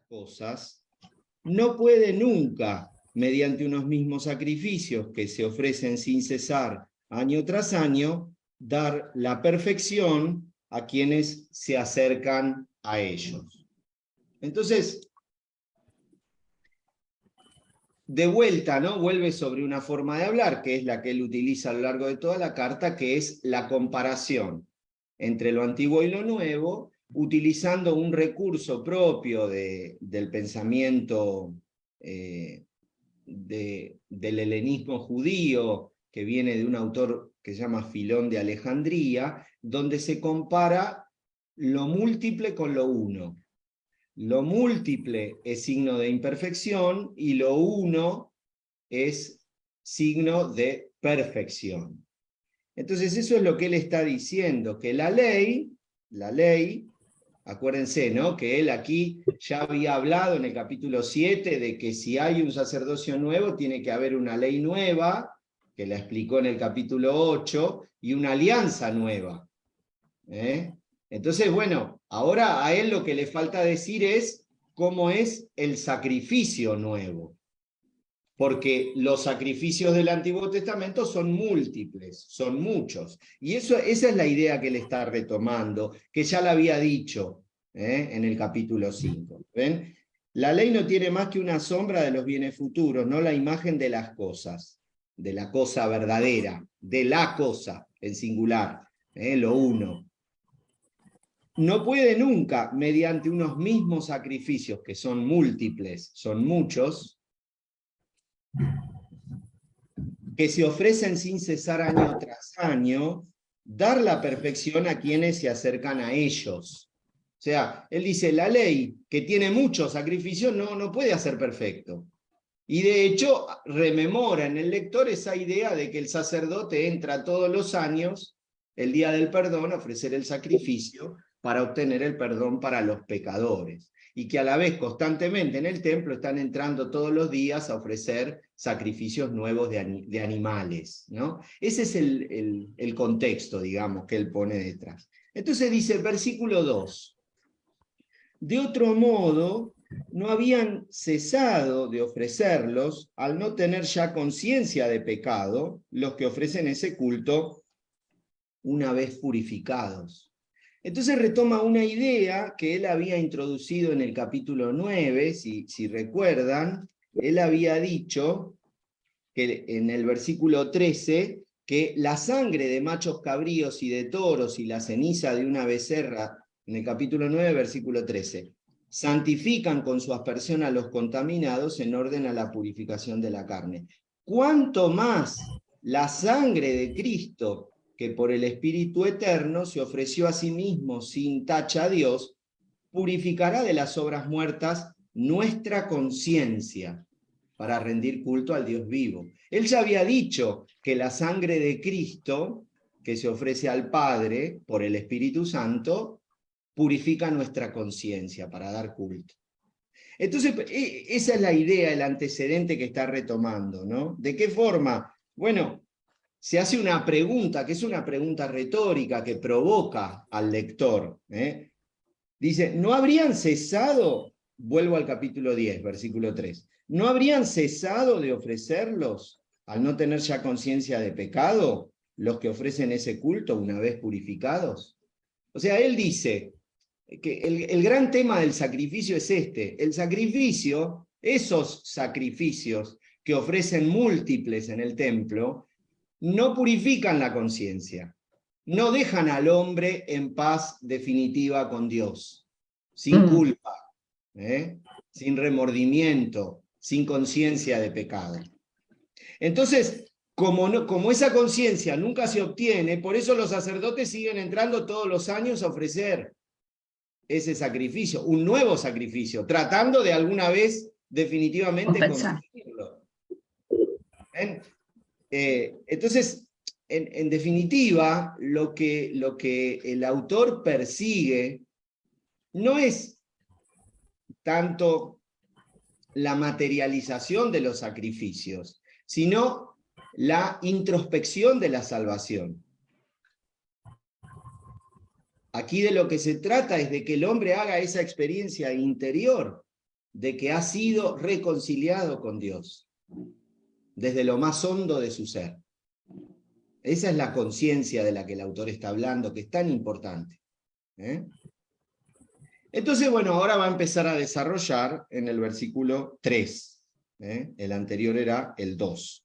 cosas, no puede nunca, mediante unos mismos sacrificios que se ofrecen sin cesar año tras año, dar la perfección a quienes se acercan a ellos. Entonces, de vuelta, ¿no? Vuelve sobre una forma de hablar, que es la que él utiliza a lo largo de toda la carta, que es la comparación entre lo antiguo y lo nuevo, utilizando un recurso propio del pensamiento del helenismo judío, que viene de un autor que se llama Filón de Alejandría, donde se compara lo múltiple con lo uno. Lo múltiple es signo de imperfección y lo uno es signo de perfección. Entonces eso es lo que él está diciendo, que la ley, acuérdense, ¿no? Que él aquí ya había hablado en el capítulo 7 de que si hay un sacerdocio nuevo tiene que haber una ley nueva, que la explicó en el capítulo 8, y una alianza nueva. Entonces, bueno, ahora a él lo que le falta decir es cómo es el sacrificio nuevo. Porque los sacrificios del Antiguo Testamento son múltiples, son muchos. Y esa es la idea que él está retomando, que ya la había dicho en el capítulo 5. ¿Ven? La ley no tiene más que una sombra de los bienes futuros, no la imagen de las cosas, de la cosa verdadera, de la cosa en singular, lo uno. No puede nunca, mediante unos mismos sacrificios, que son múltiples, son muchos, que se ofrecen sin cesar año tras año, dar la perfección a quienes se acercan a ellos. O sea, él dice, la ley, que tiene muchos sacrificios, no puede hacer perfecto. Y de hecho, rememora en el lector esa idea de que el sacerdote entra todos los años, el día del perdón, a ofrecer el sacrificio para obtener el perdón para los pecadores. Y que a la vez constantemente en el templo están entrando todos los días a ofrecer sacrificios nuevos de animales, ¿no? Ese es el contexto, digamos, que él pone detrás. Entonces dice el versículo 2, de otro modo, no habían cesado de ofrecerlos al no tener ya conciencia de pecado los que ofrecen ese culto una vez purificados. Entonces retoma una idea que él había introducido en el capítulo 9, si recuerdan, él había dicho que en el versículo 13 que la sangre de machos cabríos y de toros y la ceniza de una becerra, en el capítulo 9, versículo 13, santifican con su aspersión a los contaminados en orden a la purificación de la carne. ¿Cuánto más la sangre de Cristo, que por el Espíritu Eterno se ofreció a sí mismo sin tacha a Dios, purificará de las obras muertas nuestra conciencia para rendir culto al Dios vivo? Él ya había dicho que la sangre de Cristo, que se ofrece al Padre por el Espíritu Santo, purifica nuestra conciencia para dar culto. Entonces, esa es la idea, el antecedente que está retomando, ¿no? ¿De qué forma? Bueno, se hace una pregunta, que es una pregunta retórica que provoca al lector. Dice, ¿no habrían cesado? Vuelvo al capítulo 10, versículo 3. ¿No habrían cesado de ofrecerlos al no tener ya conciencia de pecado los que ofrecen ese culto una vez purificados? O sea, él dice que el gran tema del sacrificio es este. El sacrificio, esos sacrificios que ofrecen múltiples en el templo, no purifican la conciencia, no dejan al hombre en paz definitiva con Dios, sin culpa, sin remordimiento, sin conciencia de pecado. Entonces, como esa conciencia nunca se obtiene, por eso los sacerdotes siguen entrando todos los años a ofrecer ese sacrificio, un nuevo sacrificio, tratando de alguna vez definitivamente conseguirlo. Entonces, en definitiva, lo que el autor persigue no es tanto la materialización de los sacrificios, sino la introspección de la salvación. Aquí de lo que se trata es de que el hombre haga esa experiencia interior de que ha sido reconciliado con Dios, desde lo más hondo de su ser. Esa es la conciencia de la que el autor está hablando, que es tan importante. Entonces, bueno, ahora va a empezar a desarrollar en el versículo 3. El anterior era el 2.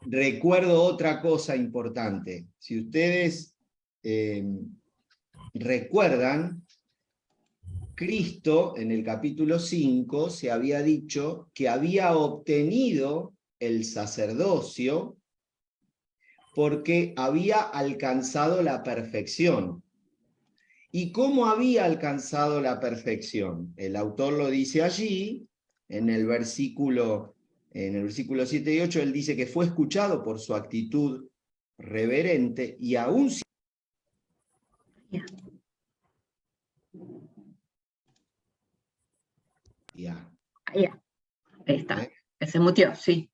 Recuerdo otra cosa importante. Si ustedes recuerdan, Cristo en el capítulo 5 se había dicho que había obtenido el sacerdocio porque había alcanzado la perfección. ¿Y cómo había alcanzado la perfección? El autor lo dice allí, en el versículo 7 y 8, él dice que fue escuchado por su actitud reverente y aún... Ya. Ahí está. Se muteó, sí.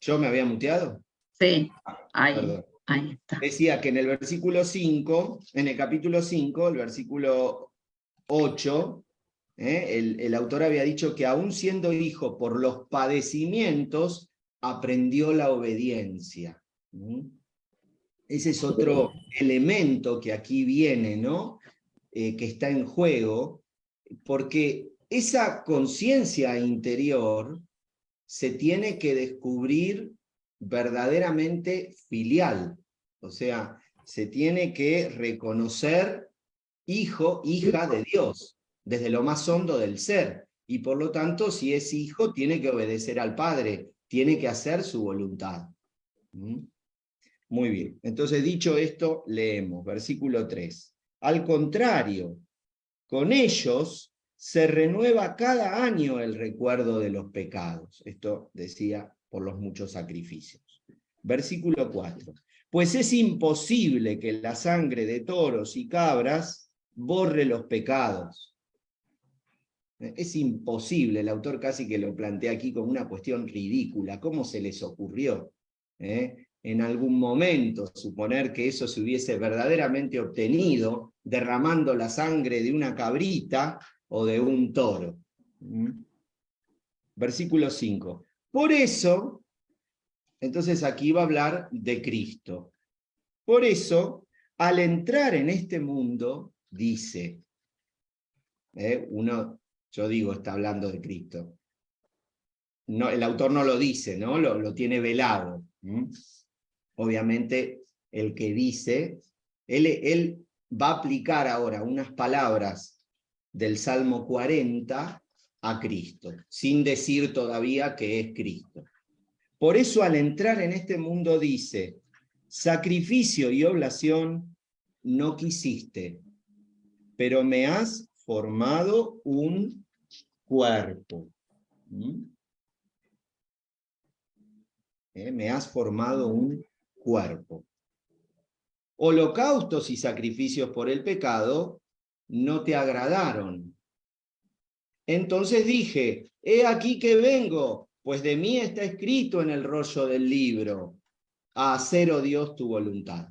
¿Yo me había muteado? Sí, ahí está. Decía que en el versículo 5, en el capítulo 5, el versículo 8, el autor había dicho que aún siendo hijo por los padecimientos, aprendió la obediencia. Ese es otro elemento que aquí viene, ¿no? Que está en juego, porque esa conciencia interior se tiene que descubrir verdaderamente filial, o sea, se tiene que reconocer hijo, hija de Dios, desde lo más hondo del ser, y por lo tanto, si es hijo, tiene que obedecer al Padre, tiene que hacer su voluntad. Muy bien, entonces dicho esto, leemos, versículo 3. Al contrario, con ellos se renueva cada año el recuerdo de los pecados. Esto decía por los muchos sacrificios. Versículo 4. Pues es imposible que la sangre de toros y cabras borre los pecados. Es imposible, el autor casi que lo plantea aquí como una cuestión ridícula. ¿Cómo se les ocurrió en algún momento suponer que eso se hubiese verdaderamente obtenido derramando la sangre de una cabrita o de un toro? Versículo 5. Por eso, entonces aquí va a hablar de Cristo. Por eso, al entrar en este mundo, dice, yo digo, está hablando de Cristo. No, el autor no lo dice, ¿no? Lo tiene velado. Obviamente, el que dice, él va a aplicar ahora unas palabras del Salmo 40 a Cristo, sin decir todavía que es Cristo. Por eso, al entrar en este mundo dice, sacrificio y oblación no quisiste, pero me has formado un cuerpo. Me has formado un cuerpo. Holocaustos y sacrificios por el pecado no te agradaron. Entonces dije, he aquí que vengo, pues de mí está escrito en el rollo del libro, a hacer, oh Dios, tu voluntad.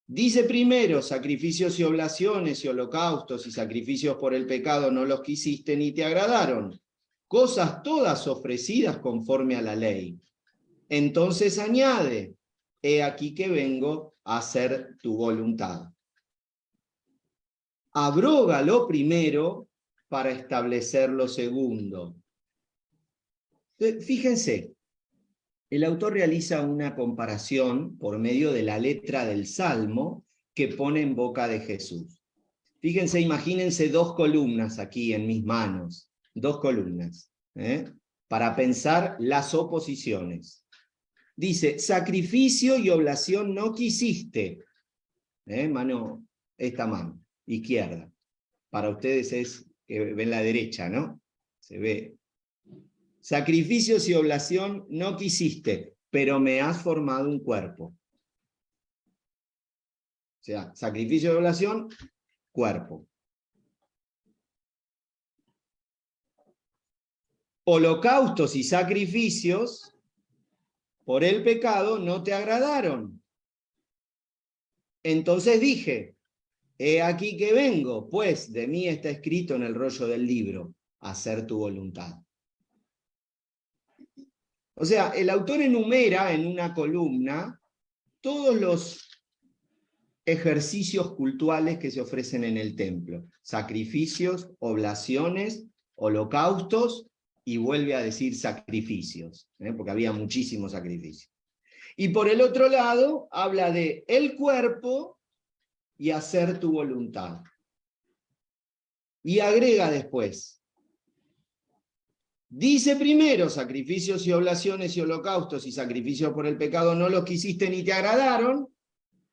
Dice primero, sacrificios y oblaciones y holocaustos y sacrificios por el pecado no los quisiste ni te agradaron, cosas todas ofrecidas conforme a la ley. Entonces añade, he aquí que vengo a hacer tu voluntad. Abroga lo primero para establecer lo segundo. Fíjense, el autor realiza una comparación por medio de la letra del Salmo que pone en boca de Jesús. Fíjense, imagínense dos columnas aquí en mis manos, dos columnas, para pensar las oposiciones. Dice, sacrificio y oblación no quisiste. Esta mano, izquierda. Para ustedes es que ven la derecha, ¿no? Se ve. Sacrificios y oblación no quisiste, pero me has formado un cuerpo. O sea, sacrificio y oblación, cuerpo. Holocaustos y sacrificios por el pecado no te agradaron. Entonces dije, he aquí que vengo, pues de mí está escrito en el rollo del libro, hacer tu voluntad. O sea, el autor enumera en una columna todos los ejercicios cultuales que se ofrecen en el templo. Sacrificios, oblaciones, holocaustos, y vuelve a decir sacrificios, porque había muchísimos sacrificios. Y por el otro lado, habla de el cuerpo y hacer tu voluntad. Y agrega después, dice primero, sacrificios y oblaciones y holocaustos y sacrificios por el pecado no los quisiste ni te agradaron,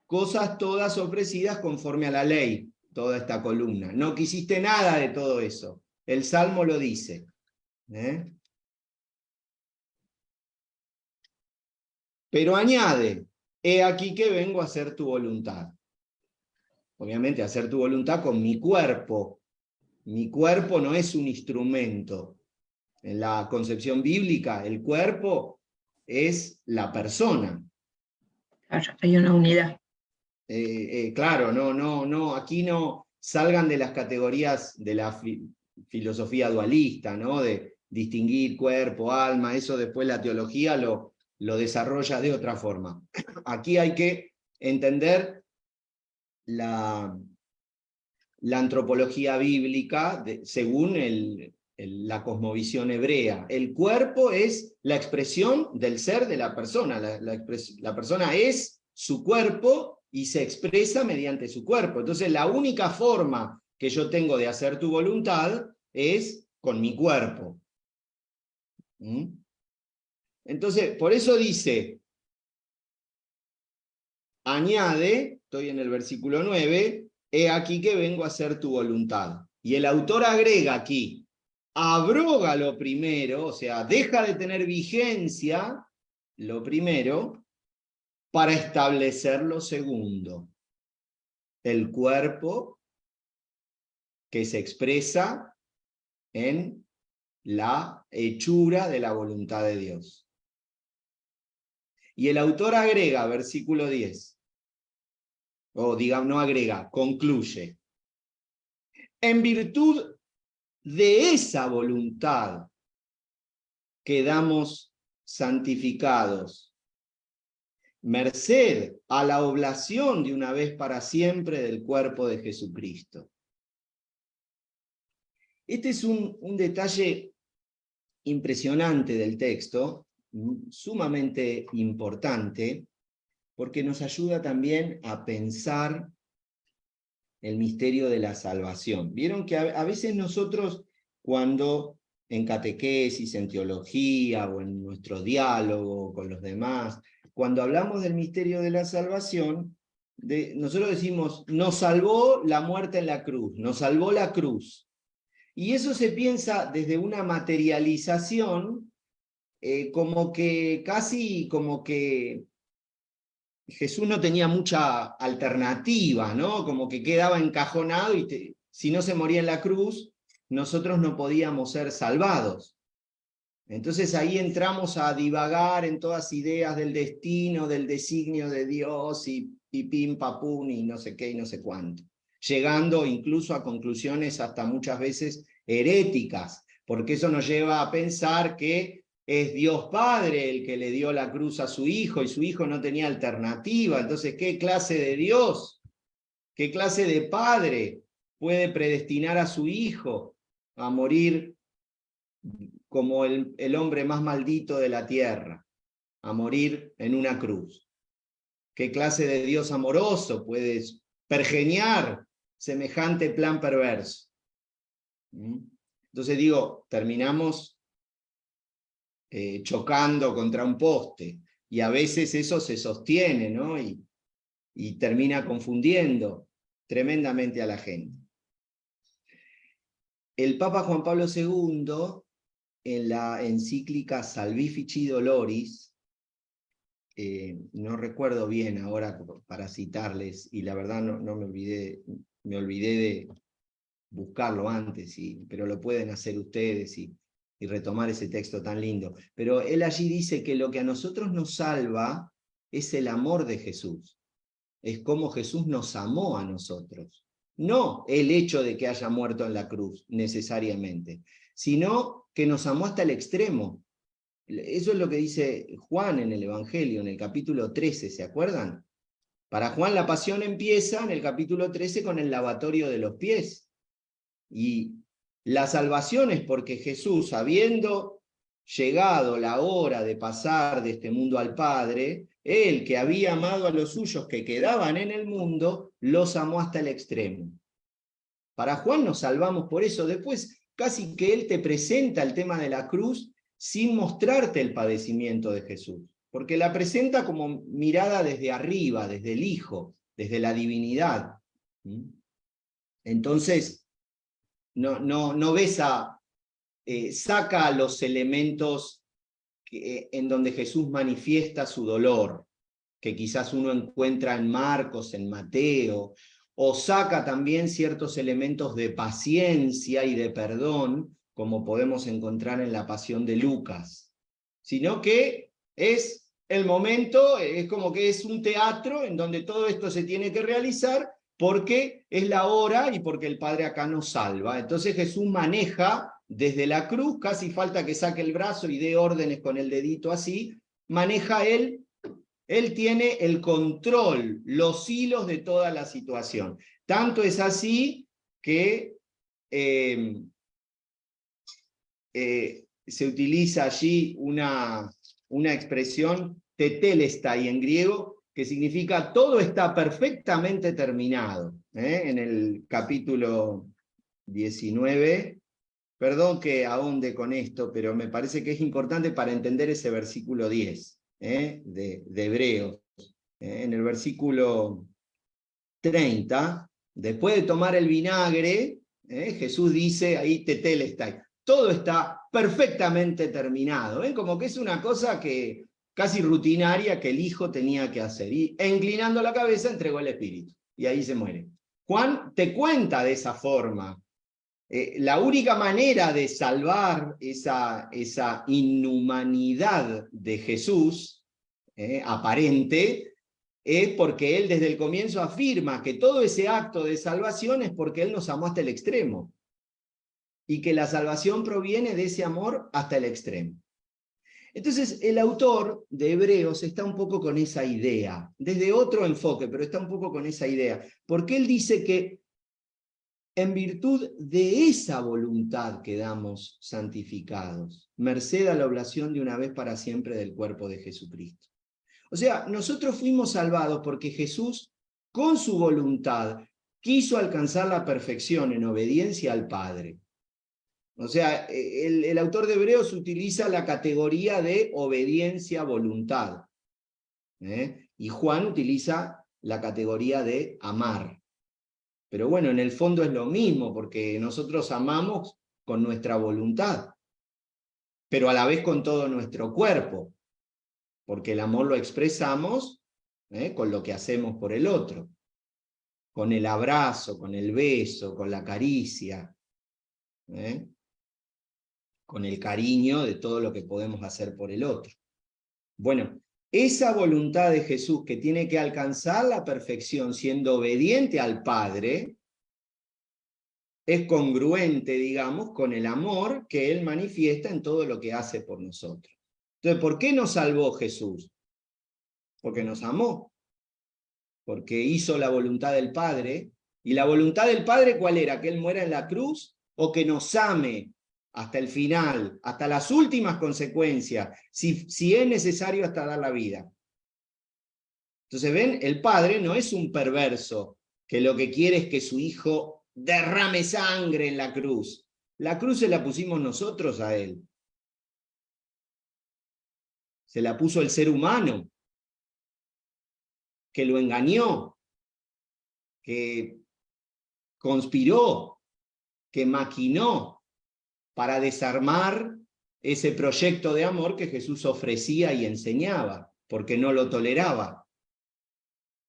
cosas todas ofrecidas conforme a la ley, toda esta columna. No quisiste nada de todo eso. El Salmo lo dice. Pero añade, he aquí que vengo a hacer tu voluntad. Obviamente, hacer tu voluntad con mi cuerpo. Mi cuerpo no es un instrumento. En la concepción bíblica, el cuerpo es la persona. Claro, hay una unidad. Claro, no, aquí no salgan de las categorías de la filosofía dualista, ¿no? De distinguir cuerpo, alma, eso después la teología lo desarrolla de otra forma. Aquí hay que entender la antropología bíblica según la cosmovisión hebrea. El cuerpo es la expresión del ser de la persona. La persona es su cuerpo y se expresa mediante su cuerpo. Entonces, la única forma que yo tengo de hacer tu voluntad es con mi cuerpo. Entonces, por eso dice, añade, estoy en el versículo 9, he aquí que vengo a hacer tu voluntad. Y el autor agrega aquí, abroga lo primero, o sea, deja de tener vigencia lo primero para establecer lo segundo. El cuerpo que se expresa en la hechura de la voluntad de Dios. Y el autor agrega, versículo 10, o digamos, no agrega, concluye. En virtud de esa voluntad quedamos santificados, merced a la oblación de una vez para siempre del cuerpo de Jesucristo. Este es un detalle impresionante del texto, sumamente importante, porque nos ayuda también a pensar el misterio de la salvación. Vieron que a veces nosotros, cuando en catequesis, en teología o en nuestro diálogo con los demás, cuando hablamos del misterio de la salvación, nosotros decimos, nos salvó la muerte en la cruz, nos salvó la cruz. Y eso se piensa desde una materialización, como que casi como que Jesús no tenía mucha alternativa, ¿no? Como que quedaba encajonado y si no se moría en la cruz, nosotros no podíamos ser salvados. Entonces ahí entramos a divagar en todas ideas del destino, del designio de Dios y pipín, papún y no sé qué y no sé cuánto. Llegando incluso a conclusiones hasta muchas veces heréticas, porque eso nos lleva a pensar que es Dios Padre el que le dio la cruz a su hijo y su hijo no tenía alternativa. Entonces, ¿qué clase de Dios, qué clase de padre puede predestinar a su hijo a morir como el hombre más maldito de la tierra, a morir en una cruz? ¿Qué clase de Dios amoroso puede pergeñar semejante plan perverso? Entonces digo, terminamos chocando contra un poste, y a veces eso se sostiene, ¿no? Y termina confundiendo tremendamente a la gente. El Papa Juan Pablo II, en la encíclica Salvifici Doloris, no recuerdo bien ahora para citarles, y la verdad no me olvidé de buscarlo antes, pero lo pueden hacer ustedes, y y retomar ese texto tan lindo. Pero él allí dice que lo que a nosotros nos salva es el amor de Jesús. Es como Jesús nos amó a nosotros. No el hecho de que haya muerto en la cruz, necesariamente, sino que nos amó hasta el extremo. Eso es lo que dice Juan en el Evangelio, en el capítulo 13, ¿se acuerdan? Para Juan la pasión empieza en el capítulo 13 con el lavatorio de los pies. Y la salvación es porque Jesús, habiendo llegado la hora de pasar de este mundo al Padre, él que había amado a los suyos que quedaban en el mundo, los amó hasta el extremo. Para Juan nos salvamos por eso. Después casi que él te presenta el tema de la cruz sin mostrarte el padecimiento de Jesús, porque la presenta como mirada desde arriba, desde el Hijo, desde la divinidad. Entonces, no ves saca los elementos en donde Jesús manifiesta su dolor, que quizás uno encuentra en Marcos, en Mateo, o saca también ciertos elementos de paciencia y de perdón, como podemos encontrar en la Pasión de Lucas, sino que es el momento, es como que es un teatro en donde todo esto se tiene que realizar porque es la hora y porque el Padre acá nos salva. Entonces Jesús maneja desde la cruz, casi falta que saque el brazo y dé órdenes con el dedito así, maneja él tiene el control, los hilos de toda la situación. Tanto es así que se utiliza allí una expresión tetelestai en griego, que significa todo está perfectamente terminado. En el capítulo 19, perdón que ahonde con esto, pero me parece que es importante para entender ese versículo 10 de Hebreos. En el versículo 30, después de tomar el vinagre, Jesús dice ahí tetelestai, todo está perfectamente terminado, como que es una cosa que casi rutinaria que el Hijo tenía que hacer, e inclinando la cabeza entregó el Espíritu, y ahí se muere. Juan te cuenta de esa forma. La única manera de salvar esa inhumanidad de Jesús, aparente, es porque él desde el comienzo afirma que todo ese acto de salvación es porque él nos amó hasta el extremo, y que la salvación proviene de ese amor hasta el extremo. Entonces el autor de Hebreos está un poco con esa idea, desde otro enfoque, pero está un poco con esa idea, porque él dice que en virtud de esa voluntad quedamos santificados, merced a la oblación de una vez para siempre del cuerpo de Jesucristo. O sea, nosotros fuimos salvados porque Jesús, con su voluntad, quiso alcanzar la perfección en obediencia al Padre. O sea, el autor de Hebreos utiliza la categoría de obediencia-voluntad. Y Juan utiliza la categoría de amar. Pero bueno, en el fondo es lo mismo, porque nosotros amamos con nuestra voluntad, pero a la vez con todo nuestro cuerpo, porque el amor lo expresamos con lo que hacemos por el otro, con el abrazo, con el beso, con la caricia, con el cariño de todo lo que podemos hacer por el otro. Bueno, esa voluntad de Jesús que tiene que alcanzar la perfección siendo obediente al Padre, es congruente, digamos, con el amor que él manifiesta en todo lo que hace por nosotros. Entonces, ¿por qué nos salvó Jesús? Porque nos amó, porque hizo la voluntad del Padre. ¿Y la voluntad del Padre cuál era? ¿Que él muera en la cruz o que nos ame hasta el final, hasta las últimas consecuencias, si es necesario hasta dar la vida? Entonces, ven, el Padre no es un perverso que lo que quiere es que su hijo derrame sangre en la cruz. La cruz se la pusimos nosotros a él. Se la puso el ser humano, que lo engañó, que conspiró, que maquinó para desarmar ese proyecto de amor que Jesús ofrecía y enseñaba, porque no lo toleraba,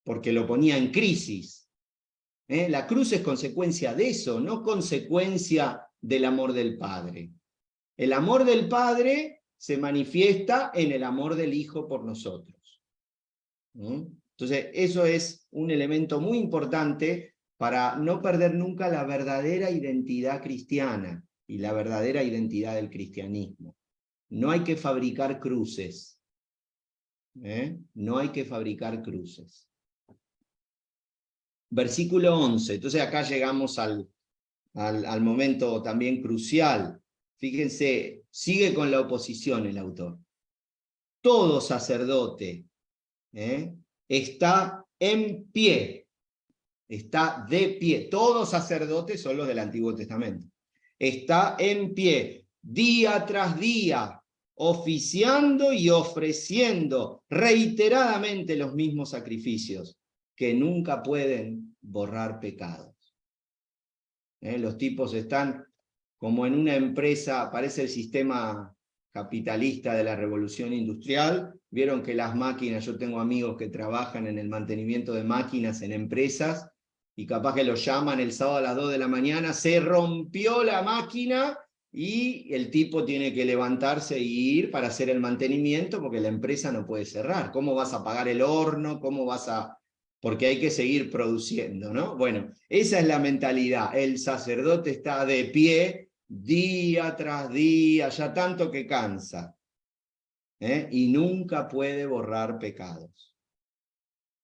porque lo ponía en crisis. La cruz es consecuencia de eso, no consecuencia del amor del Padre. El amor del Padre se manifiesta en el amor del Hijo por nosotros. Entonces, eso es un elemento muy importante para no perder nunca la verdadera identidad cristiana y la verdadera identidad del cristianismo. No hay que fabricar cruces. No hay que fabricar cruces. Versículo 11. Entonces acá llegamos al momento también crucial. Fíjense, sigue con la oposición el autor. Todo sacerdote está en pie, está de pie. Todos sacerdotes son los del Antiguo Testamento. Está en pie, día tras día, oficiando y ofreciendo reiteradamente los mismos sacrificios que nunca pueden borrar pecados. Los tipos están como en una empresa, parece el sistema capitalista de la revolución industrial. Vieron que las máquinas, yo tengo amigos que trabajan en el mantenimiento de máquinas en empresas, y capaz que los llaman el sábado a las 2 de la mañana, se rompió la máquina, y el tipo tiene que levantarse e ir para hacer el mantenimiento, porque la empresa no puede cerrar. ¿Cómo vas a pagar el horno? ¿Cómo vas a...? Porque hay que seguir produciendo, ¿no? Bueno, esa es la mentalidad. El sacerdote está de pie día tras día, ya tanto que cansa, y nunca puede borrar pecados.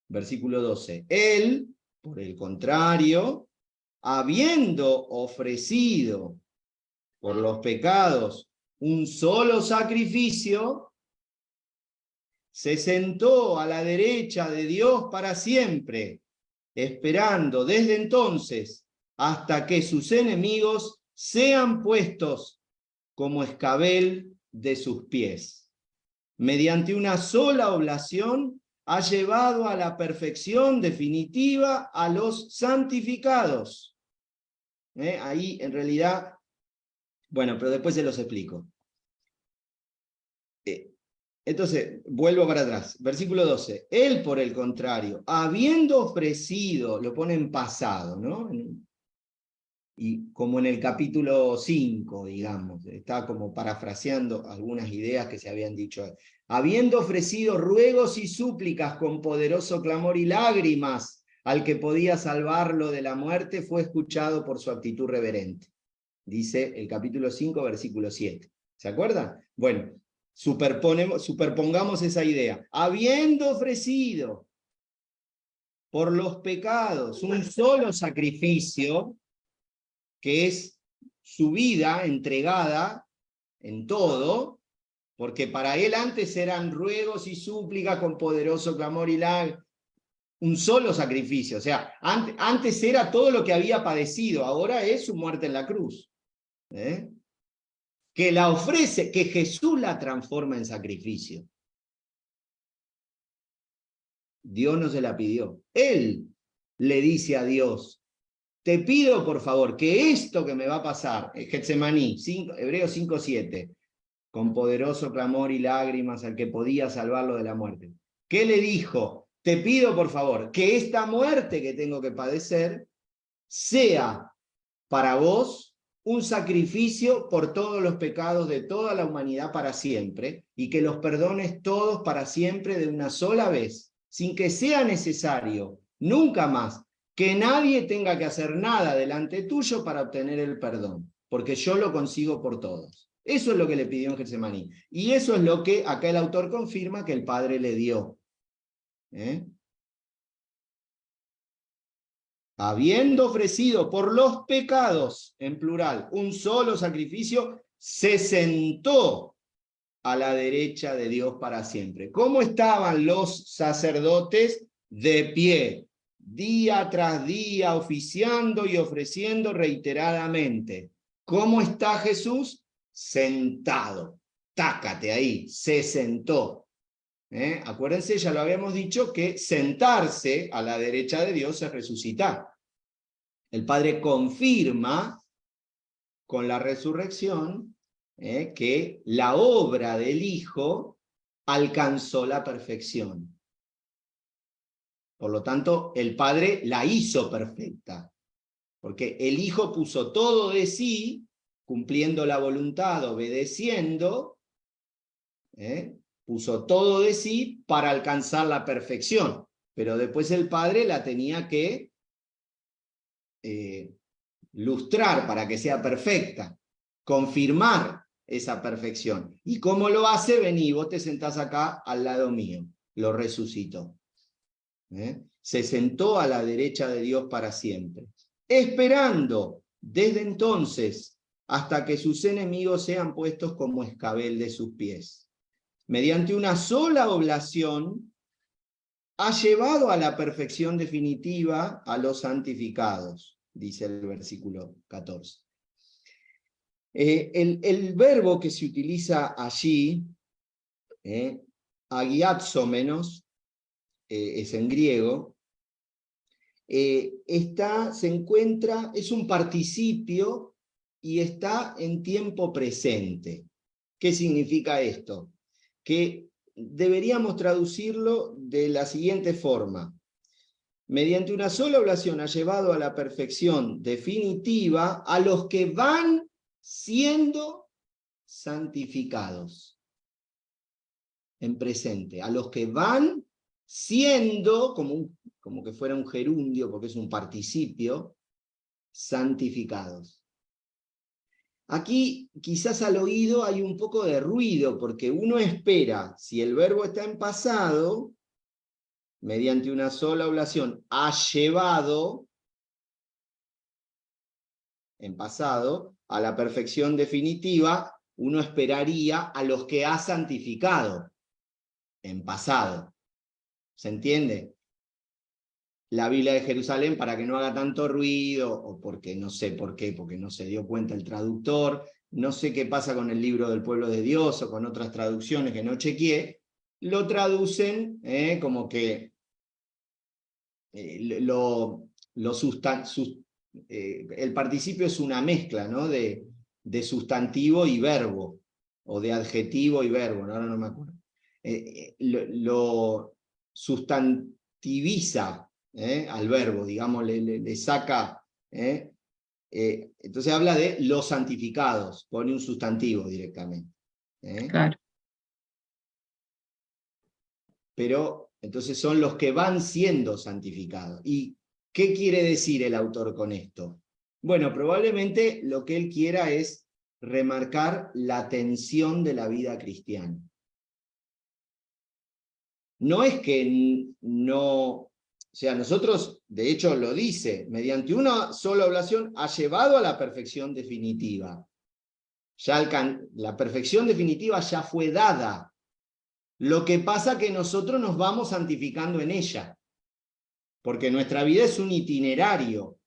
Versículo 12. Él, por el contrario, habiendo ofrecido por los pecados un solo sacrificio, se sentó a la derecha de Dios para siempre, esperando desde entonces hasta que sus enemigos sean puestos como escabel de sus pies. Mediante una sola oblación ha llevado a la perfección definitiva a los santificados. Ahí en realidad, bueno, pero después se los explico. Entonces, vuelvo para atrás. Versículo 12. Él, por el contrario, habiendo ofrecido, lo pone en pasado, ¿no? Y como en el capítulo 5, digamos, está como parafraseando algunas ideas que se habían dicho. Habiendo ofrecido ruegos y súplicas con poderoso clamor y lágrimas al que podía salvarlo de la muerte, fue escuchado por su actitud reverente. Dice el capítulo 5, versículo 7. ¿Se acuerdan? Bueno, superpongamos esa idea. Habiendo ofrecido por los pecados un solo sacrificio, que es su vida entregada en todo, porque para él antes eran ruegos y súplicas con poderoso clamor y lágrimas, un solo sacrificio. O sea, antes era todo lo que había padecido, ahora es su muerte en la cruz. Que la ofrece, que Jesús la transforma en sacrificio. Dios no se la pidió. Él le dice a Dios, te pido por favor que esto que me va a pasar, Getsemaní, Hebreos 5:7, con poderoso clamor y lágrimas al que podía salvarlo de la muerte. ¿Qué le dijo? Te pido por favor que esta muerte que tengo que padecer sea para vos un sacrificio por todos los pecados de toda la humanidad para siempre, y que los perdones todos para siempre de una sola vez, sin que sea necesario, nunca más, que nadie tenga que hacer nada delante tuyo para obtener el perdón, porque yo lo consigo por todos. Eso es lo que le pidió en Getsemaní. Y eso es lo que acá el autor confirma que el Padre le dio. Habiendo ofrecido por los pecados, en plural, un solo sacrificio, se sentó a la derecha de Dios para siempre. ¿Cómo estaban los sacerdotes? De pie, día tras día, oficiando y ofreciendo reiteradamente. ¿Cómo está Jesús? Sentado. Tácate ahí, se sentó. Acuérdense, ya lo habíamos dicho, que sentarse a la derecha de Dios es resucitar. El Padre confirma con la resurrección que la obra del Hijo alcanzó la perfección. Por lo tanto, el Padre la hizo perfecta, porque el Hijo puso todo de sí cumpliendo la voluntad, obedeciendo, puso todo de sí para alcanzar la perfección, pero después el Padre la tenía que lustrar para que sea perfecta, confirmar esa perfección. ¿Y cómo lo hace? Vení, vos te sentás acá al lado mío. Lo resucitó. Se sentó a la derecha de Dios para siempre, esperando desde entonces hasta que sus enemigos sean puestos como escabel de sus pies. Mediante una sola oblación ha llevado a la perfección definitiva a los santificados, dice el versículo 14. El verbo que se utiliza allí, agiatzomenos, es en griego, se encuentra, es un participio y está en tiempo presente. ¿Qué significa esto? Que deberíamos traducirlo de la siguiente forma. Mediante una sola oblación ha llevado a la perfección definitiva a los que van siendo santificados. En presente, a los que van siendo, como que fuera un gerundio, porque es un participio, santificados. Aquí quizás al oído hay un poco de ruido, porque uno espera, si el verbo está en pasado, mediante una sola oblación, ha llevado, en pasado, a la perfección definitiva, uno esperaría a los que ha santificado, en pasado. ¿Se entiende? La Biblia de Jerusalén, para que no haga tanto ruido, o porque no sé por qué, porque no se dio cuenta el traductor, no sé qué pasa con el libro del pueblo de Dios o con otras traducciones que no chequeé, lo traducen como que el participio es una mezcla, ¿no? de sustantivo y verbo, o de adjetivo y verbo, ahora no me acuerdo. Lo sustantiviza al verbo, digamos, le saca. Entonces habla de los santificados, pone un sustantivo directamente. Claro. Pero entonces son los que van siendo santificados. ¿Y qué quiere decir el autor con esto? Bueno, probablemente lo que él quiera es remarcar la tensión de la vida cristiana. No es que no, o sea, nosotros, de hecho lo dice, mediante una sola oblación ha llevado a la perfección definitiva. La perfección definitiva ya fue dada. Lo que pasa es que nosotros nos vamos santificando en ella, porque nuestra vida es un itinerario,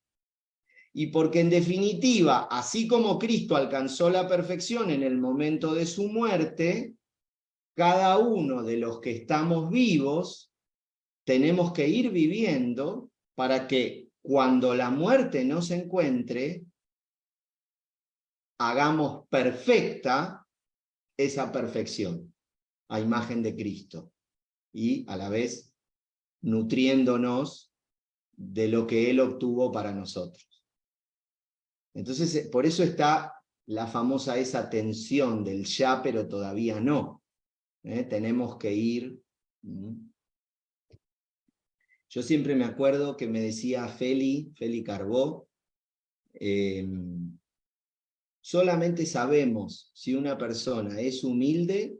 y porque en definitiva, así como Cristo alcanzó la perfección en el momento de su muerte, cada uno de los que estamos vivos tenemos que ir viviendo para que cuando la muerte nos encuentre, hagamos perfecta esa perfección a imagen de Cristo y a la vez nutriéndonos de lo que Él obtuvo para nosotros. Entonces, por eso está la famosa esa tensión del ya, pero todavía no. Tenemos que ir. Yo siempre me acuerdo que me decía Feli Carbó, solamente sabemos si una persona es humilde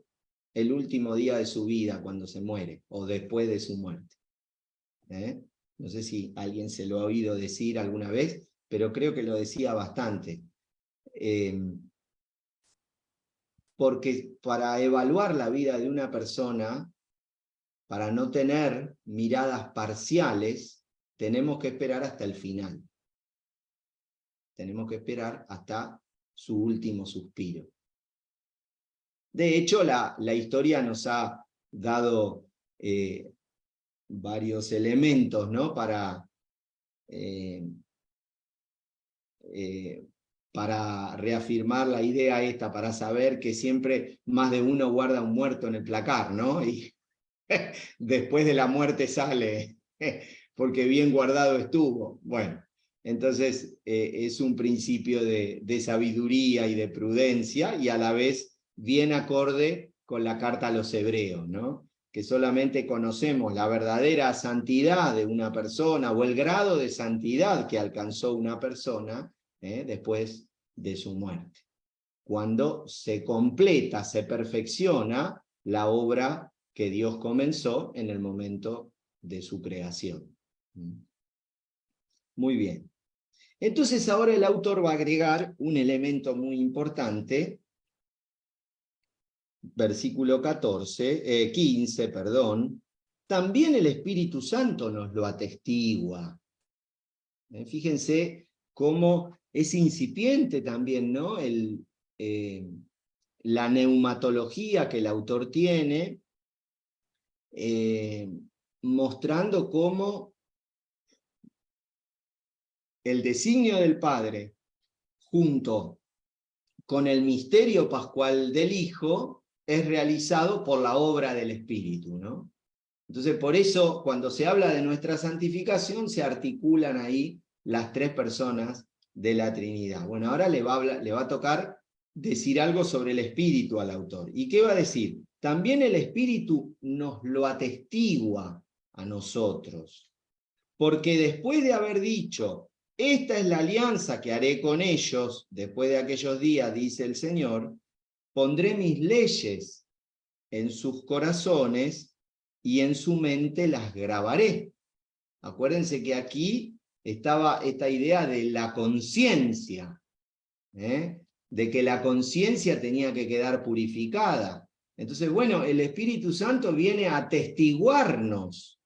el último día de su vida, cuando se muere, o después de su muerte. No sé si alguien se lo ha oído decir alguna vez, pero creo que lo decía bastante. Porque para evaluar la vida de una persona, para no tener miradas parciales, tenemos que esperar hasta el final. Tenemos que esperar hasta su último suspiro. De hecho, la historia nos ha dado varios elementos, ¿no? Para reafirmar la idea esta, para saber que siempre más de uno guarda un muerto en el placar, ¿no? Y después de la muerte sale, porque bien guardado estuvo. Bueno, Entonces es un principio de sabiduría y de prudencia, y a la vez bien acorde con la carta a los hebreos, ¿no? Que solamente conocemos la verdadera santidad de una persona o el grado de santidad que alcanzó una persona después de su muerte, cuando se completa, se perfecciona la obra que Dios comenzó en el momento de su creación. Muy bien. Entonces ahora el autor va a agregar un elemento muy importante, versículo 15, perdón. También el Espíritu Santo nos lo atestigua. Fíjense cómo es incipiente también, ¿no? La neumatología que el autor tiene, mostrando cómo el designio del Padre, junto con el misterio pascual del Hijo, es realizado por la obra del Espíritu, ¿no? Entonces, por eso, cuando se habla de nuestra santificación, se articulan ahí las tres personas de la Trinidad. Bueno, ahora le va a tocar decir algo sobre el Espíritu al autor. ¿Y qué va a decir? También el Espíritu nos lo atestigua a nosotros, porque después de haber dicho, esta es la alianza que haré con ellos, después de aquellos días, dice el Señor, pondré mis leyes en sus corazones y en su mente las grabaré. Acuérdense que aquí estaba esta idea de la conciencia, de que la conciencia tenía que quedar purificada. Entonces, bueno, el Espíritu Santo viene a atestiguarnos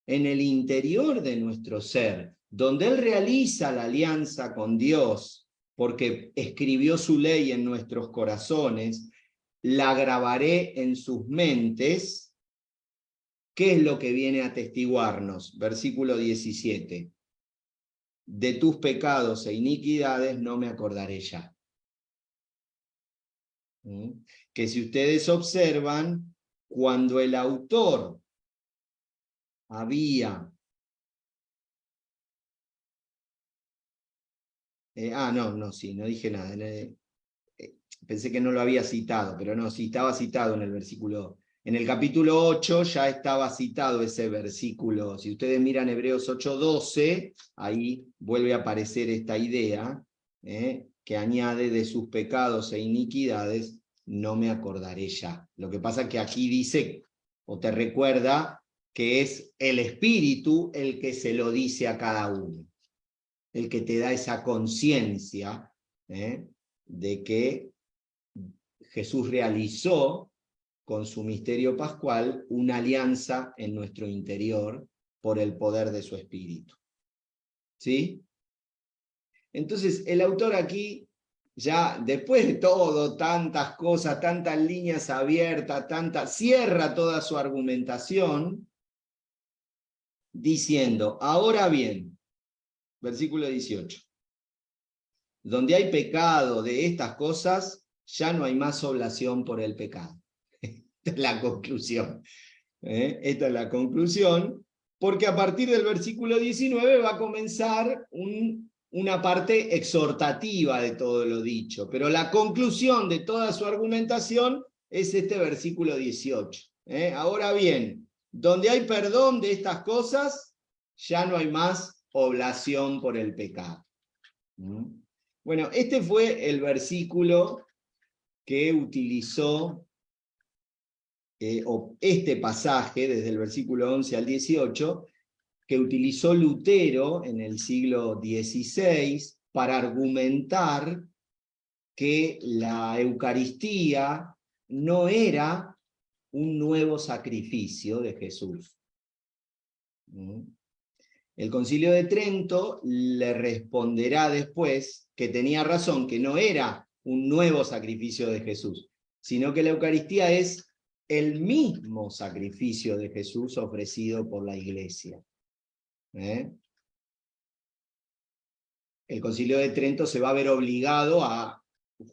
en el interior de nuestro ser, donde Él realiza la alianza con Dios, porque escribió su ley en nuestros corazones, la grabaré en sus mentes. ¿Qué es lo que viene a atestiguarnos? Versículo 17. De tus pecados e iniquidades no me acordaré ya. Que si ustedes observan, cuando el autor había... no dije nada. Pensé que no lo había citado, pero no, sí estaba citado en el versículo. En el capítulo 8 ya estaba citado ese versículo. Si ustedes miran Hebreos 8:12, ahí vuelve a aparecer esta idea, que añade de sus pecados e iniquidades, no me acordaré ya. Lo que pasa es que aquí dice, o te recuerda, que es el Espíritu el que se lo dice a cada uno, el que te da esa conciencia de que Jesús realizó con su misterio pascual una alianza en nuestro interior por el poder de su Espíritu. ¿Sí? Entonces, el autor aquí, ya después de todo, tantas cosas, tantas líneas abiertas, cierra toda su argumentación diciendo, ahora bien, versículo 18, donde hay pecado de estas cosas, ya no hay más oblación por el pecado. Esta es la conclusión. Esta es la conclusión, porque a partir del versículo 19 va a comenzar una parte exhortativa de todo lo dicho, pero la conclusión de toda su argumentación es este versículo 18. Ahora bien, donde hay perdón de estas cosas, ya no hay más oblación por el pecado. Bueno, este fue el versículo que utilizó, o este pasaje, desde el versículo 11 al 18, que utilizó Lutero en el siglo XVI para argumentar que la Eucaristía no era un nuevo sacrificio de Jesús. El Concilio de Trento le responderá después que tenía razón, que no era un nuevo sacrificio de Jesús, sino que la Eucaristía es el mismo sacrificio de Jesús ofrecido por la Iglesia. El Concilio de Trento se va a ver obligado a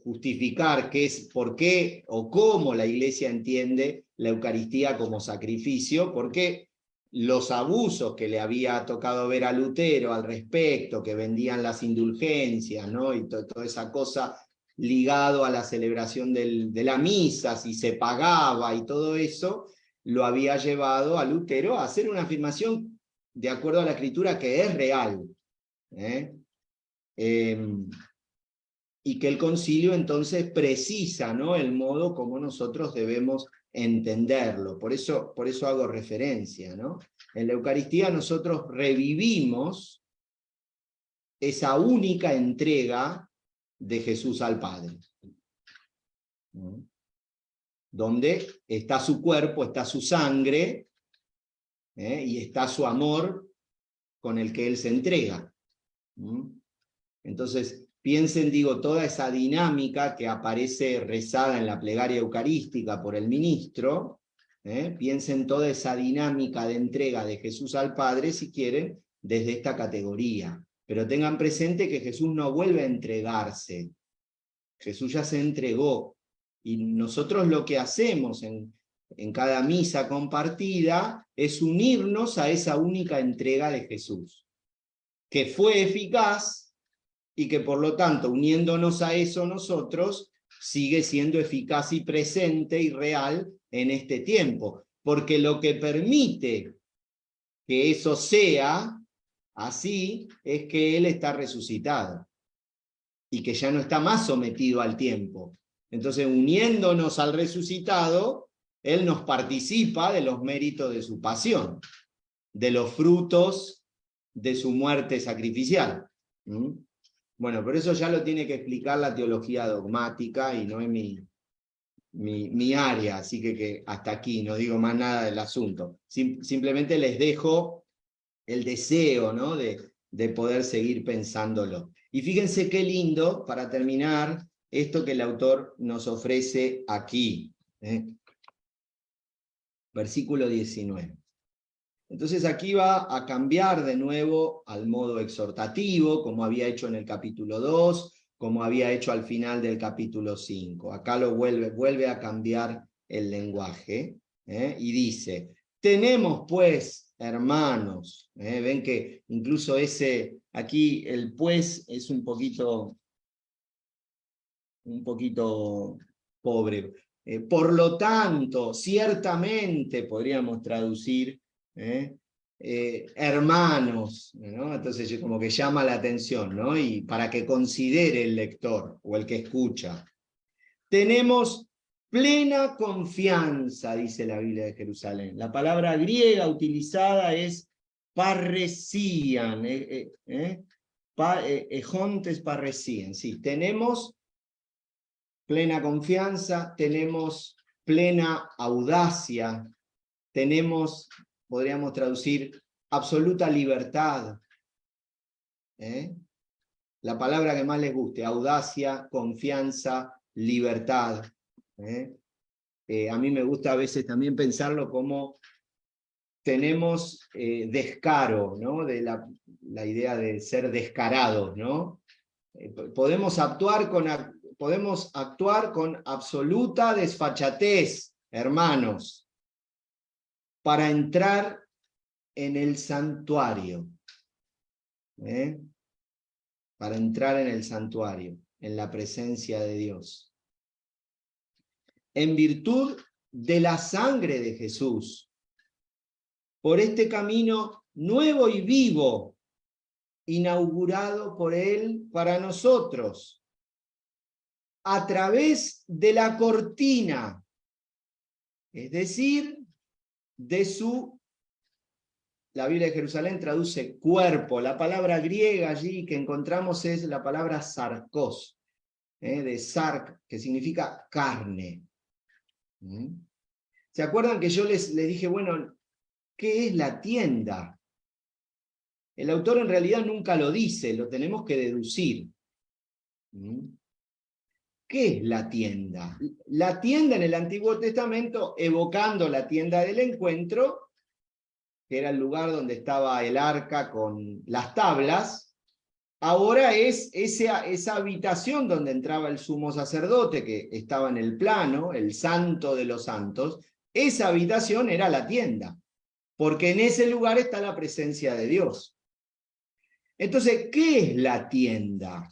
justificar por qué o cómo la Iglesia entiende la Eucaristía como sacrificio, porque los abusos que le había tocado ver a Lutero al respecto, que vendían las indulgencias, ¿no? Y toda esa cosa ligado a la celebración de la misa, si se pagaba y todo eso, lo había llevado a Lutero a hacer una afirmación de acuerdo a la Escritura que es real. Y que el concilio entonces precisa, ¿no?, el modo como nosotros debemos entenderlo. Por eso hago referencia, ¿no? En la Eucaristía nosotros revivimos esa única entrega de Jesús al Padre, ¿no?, donde está su cuerpo, está su sangre, y está su amor con el que Él se entrega. Entonces, piensen, digo, toda esa dinámica que aparece rezada en la plegaria eucarística por el ministro, piensen toda esa dinámica de entrega de Jesús al Padre, si quieren, desde esta categoría. Pero tengan presente que Jesús no vuelve a entregarse. Jesús ya se entregó. Y nosotros lo que hacemos en cada misa compartida es unirnos a esa única entrega de Jesús, que fue eficaz y que por lo tanto, uniéndonos a eso nosotros, sigue siendo eficaz y presente y real en este tiempo. Porque lo que permite que eso sea así es que Él está resucitado y que ya no está más sometido al tiempo. Entonces, uniéndonos al resucitado, Él nos participa de los méritos de su pasión, de los frutos de su muerte sacrificial. Bueno, pero eso ya lo tiene que explicar la teología dogmática y no es mi área, así que hasta aquí, no digo más nada del asunto. Simplemente les dejo el deseo, ¿no?, de poder seguir pensándolo. Y fíjense qué lindo, para terminar, esto que el autor nos ofrece aquí. Versículo 19. Entonces aquí va a cambiar de nuevo al modo exhortativo, como había hecho en el capítulo 2, como había hecho al final del capítulo 5. Acá lo vuelve a cambiar el lenguaje, y dice: tenemos pues, hermanos, ven que incluso aquí el pues es un poquito pobre. Por lo tanto, ciertamente podríamos traducir hermanos, ¿no? Entonces como que llama la atención, ¿no? Y para que considere el lector o el que escucha. Tenemos plena confianza, dice la Biblia de Jerusalén. La palabra griega utilizada es parresían, ejontes parresían, sí. Tenemos plena confianza, tenemos plena audacia, tenemos, podríamos traducir, absoluta libertad. La palabra que más les guste: audacia, confianza, libertad. A mí me gusta a veces también pensarlo como tenemos descaro, ¿no?, de la idea de ser descarados, ¿no? Podemos actuar con absoluta desfachatez, hermanos, para entrar en el santuario. Para entrar en el santuario, en la presencia de Dios. En virtud de la sangre de Jesús, por este camino nuevo y vivo, inaugurado por Él para nosotros, a través de la cortina, es decir, la Biblia de Jerusalén traduce cuerpo. La palabra griega allí que encontramos es la palabra sarcos, de sarc, que significa carne. ¿Se acuerdan que yo les dije, bueno, ¿qué es la tienda? El autor en realidad nunca lo dice, lo tenemos que deducir. ¿Qué es la tienda? La tienda en el Antiguo Testamento, evocando la tienda del encuentro, que era el lugar donde estaba el arca con las tablas, ahora es esa habitación donde entraba el sumo sacerdote, que estaba en el plano, el santo de los santos. Esa habitación era la tienda. porque en ese lugar está la presencia de Dios. Entonces, ¿qué es la tienda?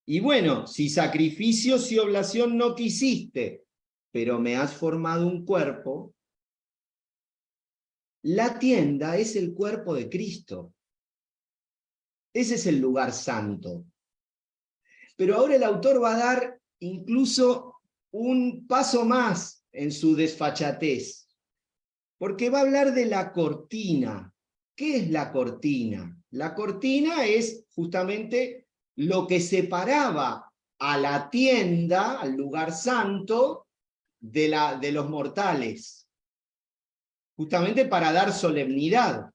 Y bueno, si sacrificios y oblación no quisiste, pero me has formado un cuerpo, la tienda es el cuerpo de Cristo. Ese es el lugar santo. Pero ahora el autor va a dar incluso un paso más en su desfachatez, porque va a hablar de la cortina. ¿Qué es la cortina? La cortina es justamente lo que separaba a la tienda, al lugar santo, de los mortales, justamente para dar solemnidad.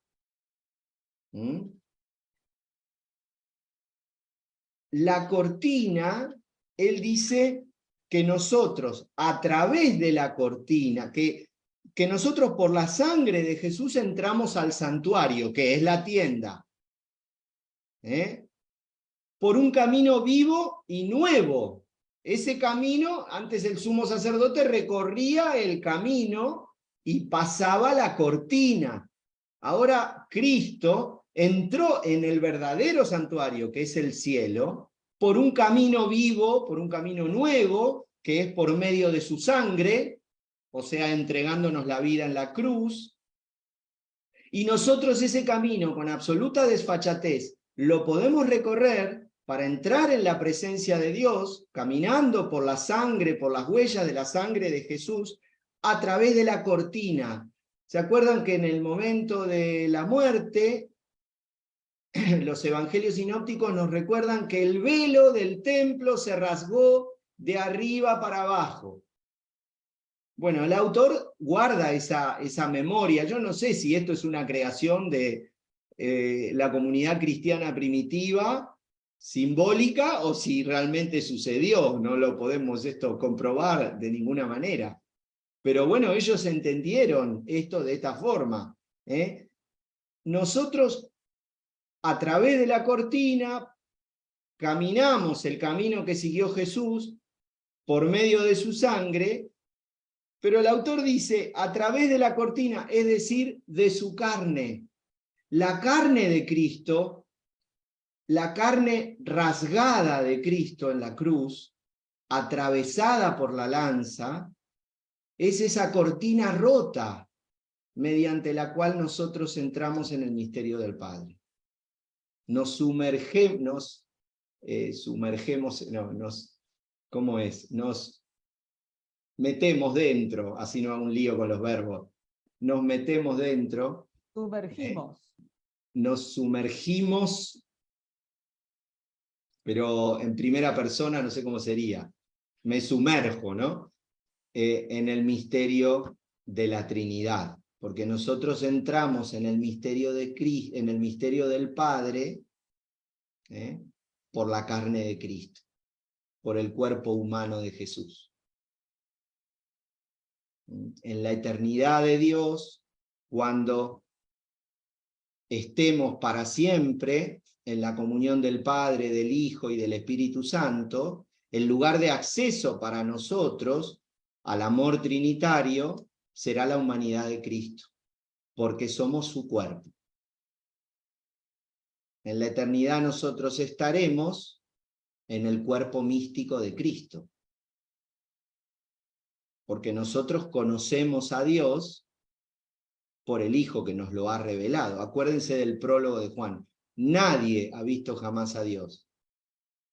La cortina, él dice que nosotros, a través de la cortina, que nosotros por la sangre de Jesús entramos al santuario, que es la tienda, por un camino vivo y nuevo. Ese camino, antes el sumo sacerdote recorría el camino y pasaba la cortina. Ahora Cristo entró en el verdadero santuario, que es el cielo, por un camino vivo, por un camino nuevo, que es por medio de su sangre, o sea, entregándonos la vida en la cruz. Y nosotros ese camino, con absoluta desfachatez, lo podemos recorrer para entrar en la presencia de Dios, caminando por la sangre, por las huellas de la sangre de Jesús, a través de la cortina. ¿Se acuerdan que en el momento de la muerte, los evangelios sinópticos nos recuerdan que el velo del templo se rasgó de arriba para abajo? Bueno, el autor guarda esa memoria. Yo no sé si esto es una creación de la comunidad cristiana primitiva, simbólica, o si realmente sucedió. No lo podemos comprobar de ninguna manera. Pero bueno, ellos entendieron esto de esta forma. Nosotros, a través de la cortina, caminamos el camino que siguió Jesús por medio de su sangre, pero el autor dice, a través de la cortina, es decir, de su carne. La carne de Cristo, la carne rasgada de Cristo en la cruz, atravesada por la lanza, es esa cortina rota mediante la cual nosotros entramos en el misterio del Padre. Nos sumergemos, ¿cómo es? Nos metemos dentro, así no hago un lío con los verbos, nos metemos dentro. Sumergimos. Nos sumergimos, pero en primera persona no sé cómo sería. Me sumerjo, ¿no? En el misterio de la Trinidad, porque nosotros entramos en el misterio de Cristo, en el misterio del Padre, por la carne de Cristo, por el cuerpo humano de Jesús. En la eternidad de Dios, cuando estemos para siempre en la comunión del Padre, del Hijo y del Espíritu Santo, el lugar de acceso para nosotros al amor trinitario será la humanidad de Cristo, porque somos su cuerpo. En la eternidad nosotros estaremos en el cuerpo místico de Cristo, porque nosotros conocemos a Dios por el Hijo que nos lo ha revelado. Acuérdense del prólogo de Juan. Nadie ha visto jamás a Dios.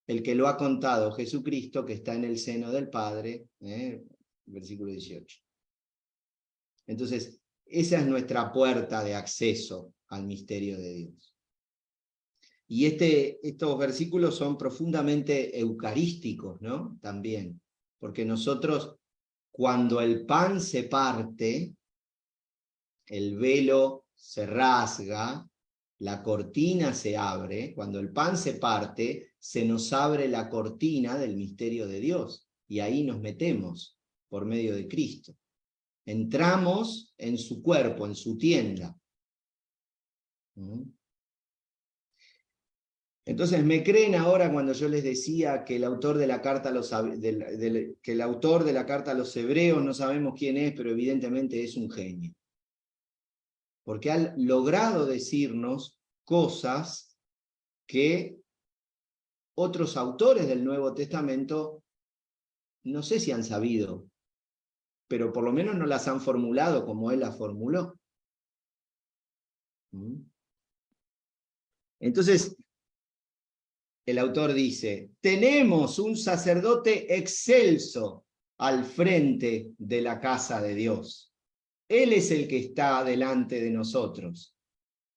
El que lo ha contado, Jesucristo, que está en el seno del Padre, versículo 18. Entonces, esa es nuestra puerta de acceso al misterio de Dios. Y estos versículos son profundamente eucarísticos, ¿no? También, porque nosotros, cuando el pan se parte, el velo se rasga, la cortina se abre, cuando el pan se parte, se nos abre la cortina del misterio de Dios, y ahí nos metemos por medio de Cristo. Entramos en su cuerpo, en su tienda. Entonces, ¿me creen ahora cuando yo les decía que el autor de la carta a los, que el autor de la carta a los hebreos, no sabemos quién es, pero evidentemente es un genio? porque ha logrado decirnos cosas que otros autores del Nuevo Testamento no sé si han sabido, pero por lo menos no las han formulado como él las formuló. Entonces, el autor dice, tenemos un sacerdote excelso al frente de la casa de Dios. Él es el que está delante de nosotros.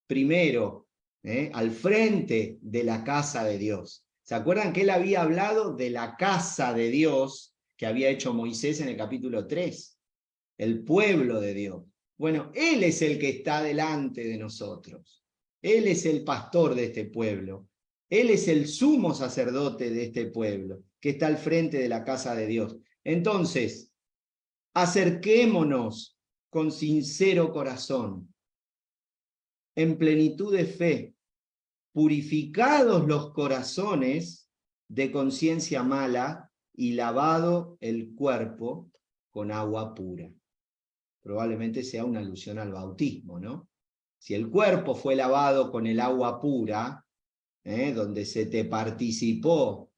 Primero, al frente de la casa de Dios. ¿Se acuerdan que él había hablado de la casa de Dios que había hecho Moisés en el capítulo 3? El pueblo de Dios. Bueno, él es el que está delante de nosotros. Él es el pastor de este pueblo. Él es el sumo sacerdote de este pueblo, que está al frente de la casa de Dios. Entonces, acerquémonos con sincero corazón, en plenitud de fe, purificados los corazones de conciencia mala y lavado el cuerpo con agua pura. Probablemente sea una alusión al bautismo, ¿no? Si el cuerpo fue lavado con el agua pura, donde se te participó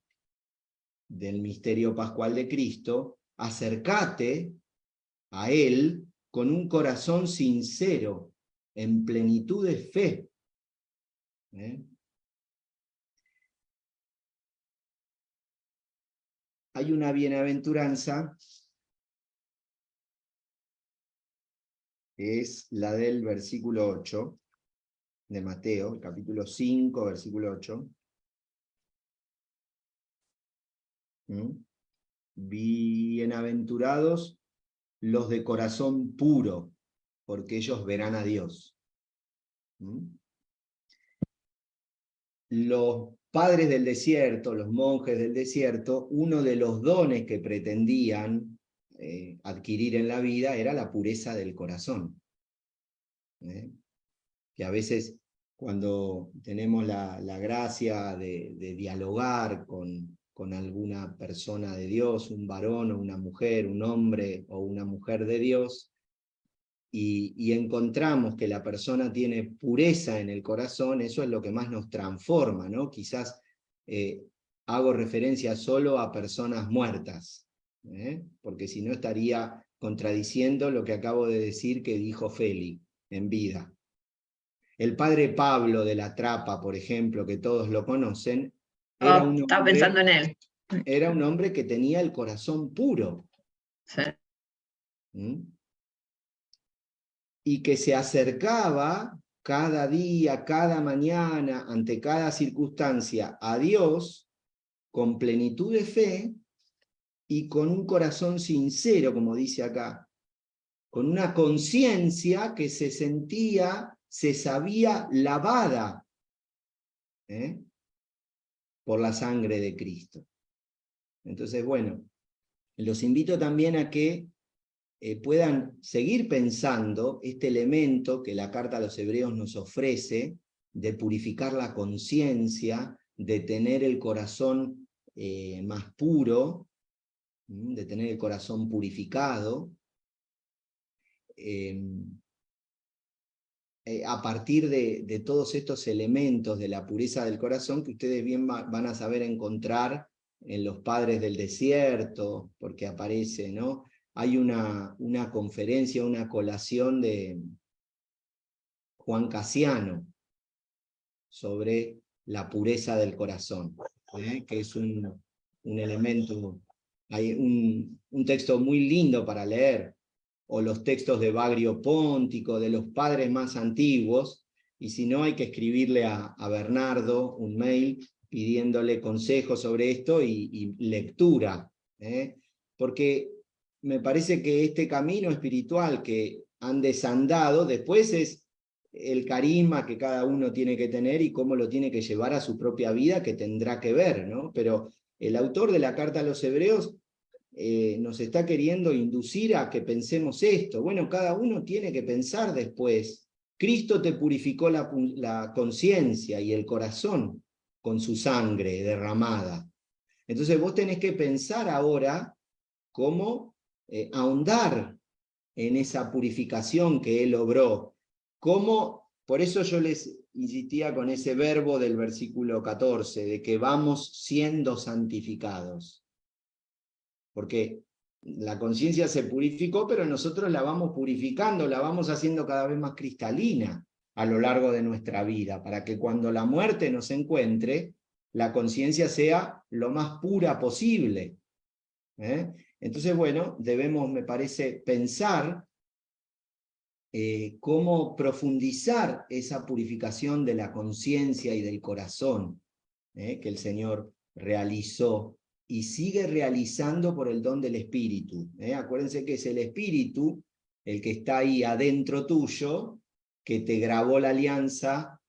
del misterio pascual de Cristo, acércate a él con un corazón sincero, en plenitud de fe. Hay una bienaventuranza, que es la del versículo 8 de Mateo, el capítulo 5, versículo 8. Bienaventurados los de corazón puro, porque ellos verán a Dios. Los padres del desierto, los monjes del desierto, uno de los dones que pretendían adquirir en la vida era la pureza del corazón. Que a veces cuando tenemos la gracia de dialogar con alguna persona de Dios, un varón o una mujer, un hombre o una mujer de Dios, y encontramos que la persona tiene pureza en el corazón, eso es lo que más nos transforma, ¿no? Quizás hago referencia solo a personas muertas, porque si no estaría contradiciendo lo que acabo de decir que dijo Feli en vida. El padre Pablo de la Trapa, por ejemplo, que todos lo conocen, estaba pensando en él. Era un hombre que tenía el corazón puro. Sí. Y que se acercaba cada día, cada mañana, ante cada circunstancia, a Dios con plenitud de fe y con un corazón sincero, como dice acá, con una conciencia que se sentía, se sabía lavada por la sangre de Cristo. Entonces, bueno, los invito también a que puedan seguir pensando este elemento que la carta a los hebreos nos ofrece, de purificar la conciencia, de tener el corazón más puro, de tener el corazón purificado, a partir de todos estos elementos de la pureza del corazón que ustedes bien van a saber encontrar en los padres del desierto, porque aparece, ¿no? Hay una conferencia, una colación de Juan Casiano sobre la pureza del corazón, que es un elemento, hay un texto muy lindo para leer, o los textos de Bagrio Póntico, de los padres más antiguos, y si no hay que escribirle a Bernardo un mail pidiéndole consejos sobre esto y lectura, porque me parece que este camino espiritual que han desandado, después es el carisma que cada uno tiene que tener y cómo lo tiene que llevar a su propia vida, que tendrá que ver, ¿no? Pero el autor de la carta a los hebreos nos está queriendo inducir a que pensemos esto. Bueno, cada uno tiene que pensar después. Cristo te purificó la conciencia y el corazón con su sangre derramada. Entonces vos tenés que pensar ahora cómo ahondar en esa purificación que Él logró. Por eso yo les insistía con ese verbo del versículo 14, de que vamos siendo santificados. Porque la conciencia se purificó, pero nosotros la vamos purificando, la vamos haciendo cada vez más cristalina a lo largo de nuestra vida, para que cuando la muerte nos encuentre, la conciencia sea lo más pura posible. Entonces, bueno, debemos, me parece, pensar cómo profundizar esa purificación de la conciencia y del corazón que el Señor realizó y sigue realizando por el don del Espíritu. Acuérdense que es el Espíritu el que está ahí adentro tuyo, que te grabó la alianza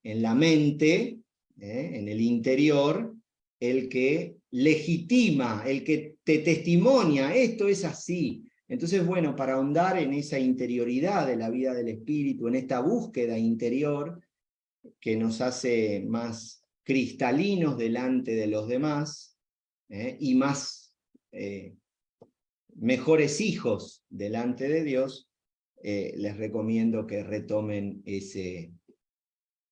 en la mente, en el interior, el que legitima, el que te testimonia, esto es así. Entonces, bueno, para ahondar en esa interioridad de la vida del Espíritu, en esta búsqueda interior que nos hace más cristalinos delante de los demás y más mejores hijos delante de Dios, les recomiendo que retomen ese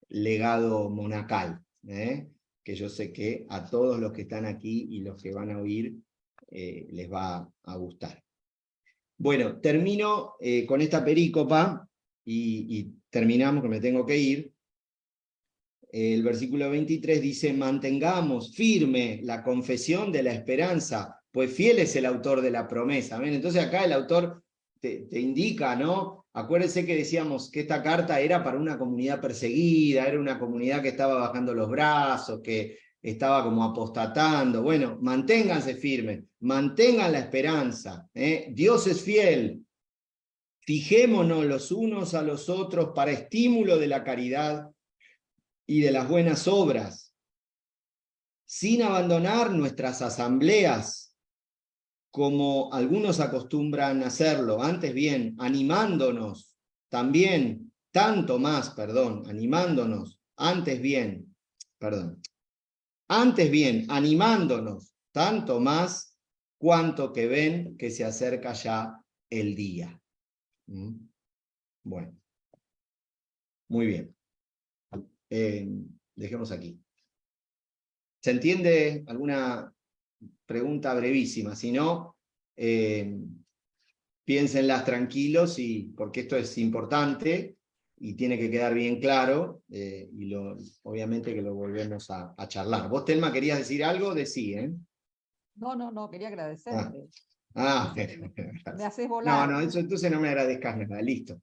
legado monacal, que yo sé que a todos los que están aquí y los que van a oír les va a gustar. Bueno, termino con esta perícopa y terminamos, que me tengo que ir. El versículo 23 dice: mantengamos firme la confesión de la esperanza, pues fiel es el autor de la promesa. ¿Ven? Entonces acá el autor te indica, ¿no? Acuérdense que decíamos que esta carta era para una comunidad perseguida, era una comunidad que estaba bajando los brazos, que estaba como apostatando. Bueno, manténganse firmes, mantengan la esperanza. Dios es fiel. Fijémonos los unos a los otros para estímulo de la caridad y de las buenas obras, sin abandonar nuestras asambleas, como algunos acostumbran hacerlo, antes bien, animándonos, animándonos, tanto más, cuanto que ven que se acerca ya el día. Bueno, muy bien. Dejemos aquí. ¿Se entiende alguna pregunta brevísima? Si no, piénsenlas tranquilos, porque esto es importante y tiene que quedar bien claro, y obviamente que lo volvemos a charlar. ¿Vos, Telma, querías decir algo? Decí, ¿eh? No, quería agradecerte. Me haces volar. No, eso entonces no me agradezcas nada, listo.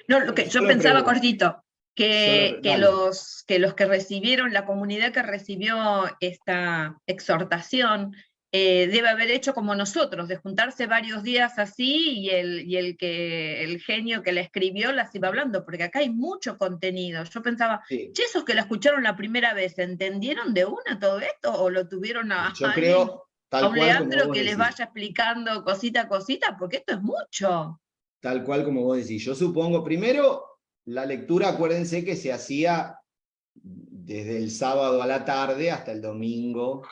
No, lo que yo pensaba, cortito, que los que recibieron, la comunidad que recibió esta exhortación, debe haber hecho como nosotros, de juntarse varios días así, y el genio que la escribió las iba hablando, porque acá hay mucho contenido. Yo pensaba, Sí. che, esos que la escucharon la primera vez, ¿entendieron de una todo esto? ¿O lo tuvieron a Yo creo, a un Leandro que les vaya explicando cosita a cosita? Porque esto es mucho. Tal cual como vos decís. Yo supongo, primero, la lectura, acuérdense que se hacía desde el sábado a la tarde hasta el domingo,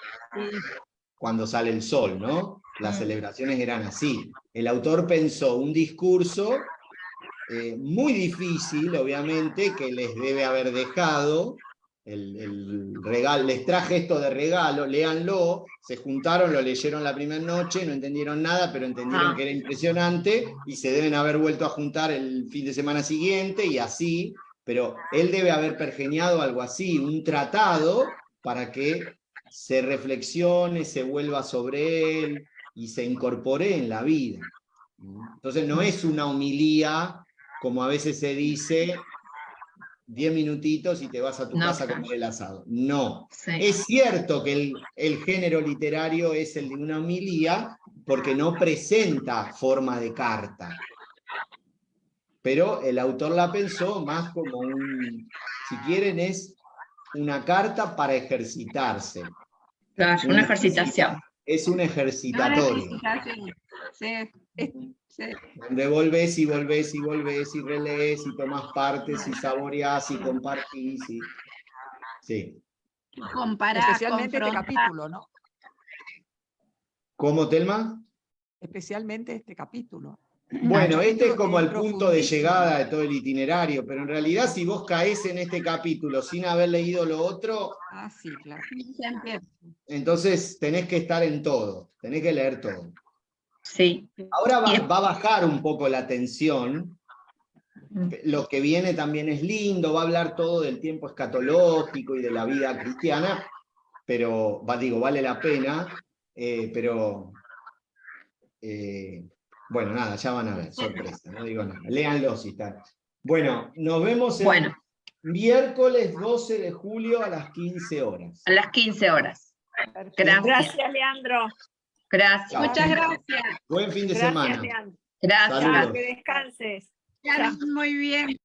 cuando sale el sol, ¿no? Las celebraciones eran así. El autor pensó un discurso muy difícil, obviamente, que les debe haber dejado. El regalo, les traje esto de regalo, léanlo. Se juntaron, lo leyeron la primera noche, no entendieron nada, pero entendieron que era impresionante y se deben haber vuelto a juntar el fin de semana siguiente y así. Pero él debe haber pergeñado algo así, un tratado para que se reflexione, se vuelva sobre él y se incorpore en la vida. Entonces no es una homilía, como a veces se dice, 10 minutitos y te vas a tu casa a comer el asado. No. Sí. Es cierto que el género literario es el de una homilía porque no presenta forma de carta. Pero el autor la pensó más como si quieren, es una carta para ejercitarse. Claro, una ejercitación. Es un ejercitatorio. Sí. Donde volvés y volvés y volvés y relees y tomás partes y saboreás y compartís. Sí. Comparás, especialmente este capítulo, ¿no? ¿Cómo, Telma? Especialmente este capítulo. Bueno, este es como el punto de llegada de todo el itinerario, pero en realidad si vos caés en este capítulo sin haber leído lo otro, sí, claro. Entonces tenés que estar en todo, tenés que leer todo. Sí. Ahora va a bajar un poco la tensión. Lo que viene también es lindo, va a hablar todo del tiempo escatológico y de la vida cristiana, pero vale la pena, pero bueno, nada, ya van a ver, sorpresa, no digo nada. Léanlo si están. Bueno, nos vemos el miércoles 12 de julio a las 15 horas. A las 15 horas. Gracias, Leandro. Gracias. Chao. Muchas gracias. Buen fin de semana. Leandro. Gracias. Chao, que descanses. Muy bien.